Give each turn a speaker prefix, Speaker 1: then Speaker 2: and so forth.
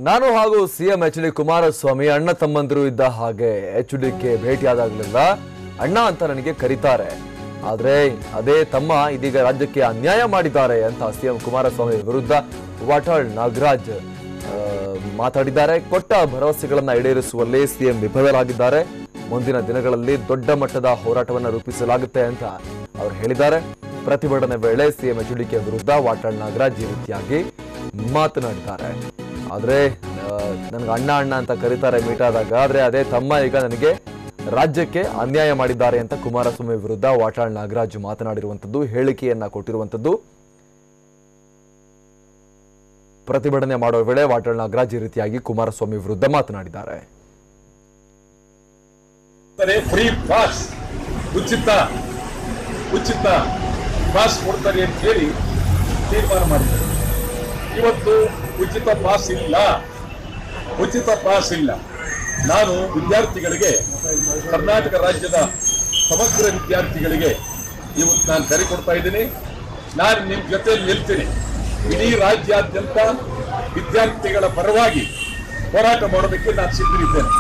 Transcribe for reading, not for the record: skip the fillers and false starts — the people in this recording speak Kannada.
Speaker 1: ನಾನು ಹಾಗೂ ಸಿಎಂ ಎಚ್ ಡಿ ಕುಮಾರಸ್ವಾಮಿ ಅಣ್ಣ ತಮ್ಮಂದಿರು ಇದ್ದ ಹಾಗೆ HDK ಭೇಟಿಯಾದಾಗಲೆಲ್ಲ ಅಣ್ಣ ಅಂತ ನನಗೆ ಕರೀತಾರೆ. ಆದ್ರೆ ಅದೇ ತಮ್ಮ ಇದೀಗ ರಾಜ್ಯಕ್ಕೆ ಅನ್ಯಾಯ ಮಾಡಿದ್ದಾರೆ ಅಂತ ಸಿಎಂ ಕುಮಾರಸ್ವಾಮಿ ವಿರುದ್ಧ ವಾಟಾಳ್ ನಾಗರಾಜ್ ಮಾತಾಡಿದ್ದಾರೆ. ಕೊಟ್ಟ ಭರವಸೆಗಳನ್ನ ಈಡೇರಿಸುವಲ್ಲಿ ಸಿಎಂ ವಿಫಲರಾಗಿದ್ದಾರೆ. ಮುಂದಿನ ದಿನಗಳಲ್ಲಿ ದೊಡ್ಡ ಮಟ್ಟದ ಹೋರಾಟವನ್ನು ರೂಪಿಸಲಾಗುತ್ತೆ ಅಂತ ಅವರು ಹೇಳಿದ್ದಾರೆ. ಪ್ರತಿಭಟನೆ ವೇಳೆ ಸಿಎಂ HDK ವಿರುದ್ಧ ವಾಟಾಳ್ ನಾಗರಾಜ್ ಈ ರೀತಿಯಾಗಿ ಮಾತನಾಡಿದ್ದಾರೆ. ಆದ್ರೆ ನನಗೆ ಅಣ್ಣ ಅಣ್ಣ ಅಂತ ಕರೀತಾರೆ ಮೀಟ್ ಆದಾಗ, ಆದ್ರೆ ಅದೇ ತಮ್ಮ ಈಗ ನನಗೆ ರಾಜ್ಯಕ್ಕೆ ಅನ್ಯಾಯ ಮಾಡಿದ್ದಾರೆ ಅಂತ ಕುಮಾರಸ್ವಾಮಿ ವಿರುದ್ಧ ವಾಟಾಳ್ ನಾಗರಾಜ್ ಮಾತನಾಡಿರುವಂತದ್ದು, ಹೇಳಿಕೆಯನ್ನ ಕೊಟ್ಟಿರುವಂತದ್ದು. ಪ್ರತಿಭಟನೆ ಮಾಡುವ ವೇಳೆ ವಾಟಾಳ್ ನಾಗರಾಜ್ ಈ ರೀತಿಯಾಗಿ ಕುಮಾರಸ್ವಾಮಿ ವಿರುದ್ಧ ಮಾತನಾಡಿದ್ದಾರೆ.
Speaker 2: ಫ್ರೀ ಪಾಸ್, ಉಚಿತ ಪಾಸ್ ಕೊಡ್ತಾರೆ ಅಂತ ಹೇಳಿ ತೀರ್ಮಾನ ಮಾಡಿದ್ದಾರೆ. ಇವತ್ತು ಉಚಿತ ಪಾಸ್ ಇಲ್ಲ. ನಾನು ವಿದ್ಯಾರ್ಥಿಗಳಿಗೆ, ಕರ್ನಾಟಕ ರಾಜ್ಯದ ಸಮಗ್ರ ವಿದ್ಯಾರ್ಥಿಗಳಿಗೆ ಇವತ್ತು ನಾನು ಕರೆ ಕೊಡ್ತಾ ಇದ್ದೀನಿ. ನಾನು ನಿಮ್ಮ ಜೊತೆಯಲ್ಲಿ ನಿಲ್ತೀನಿ. ಇಡೀ ರಾಜ್ಯಾದ್ಯಂತ ವಿದ್ಯಾರ್ಥಿಗಳ ಪರವಾಗಿ ಹೋರಾಟ ಮಾಡೋದಕ್ಕೆ ನಾನು ಸಿದ್ಧರಿದ್ದೇನೆ.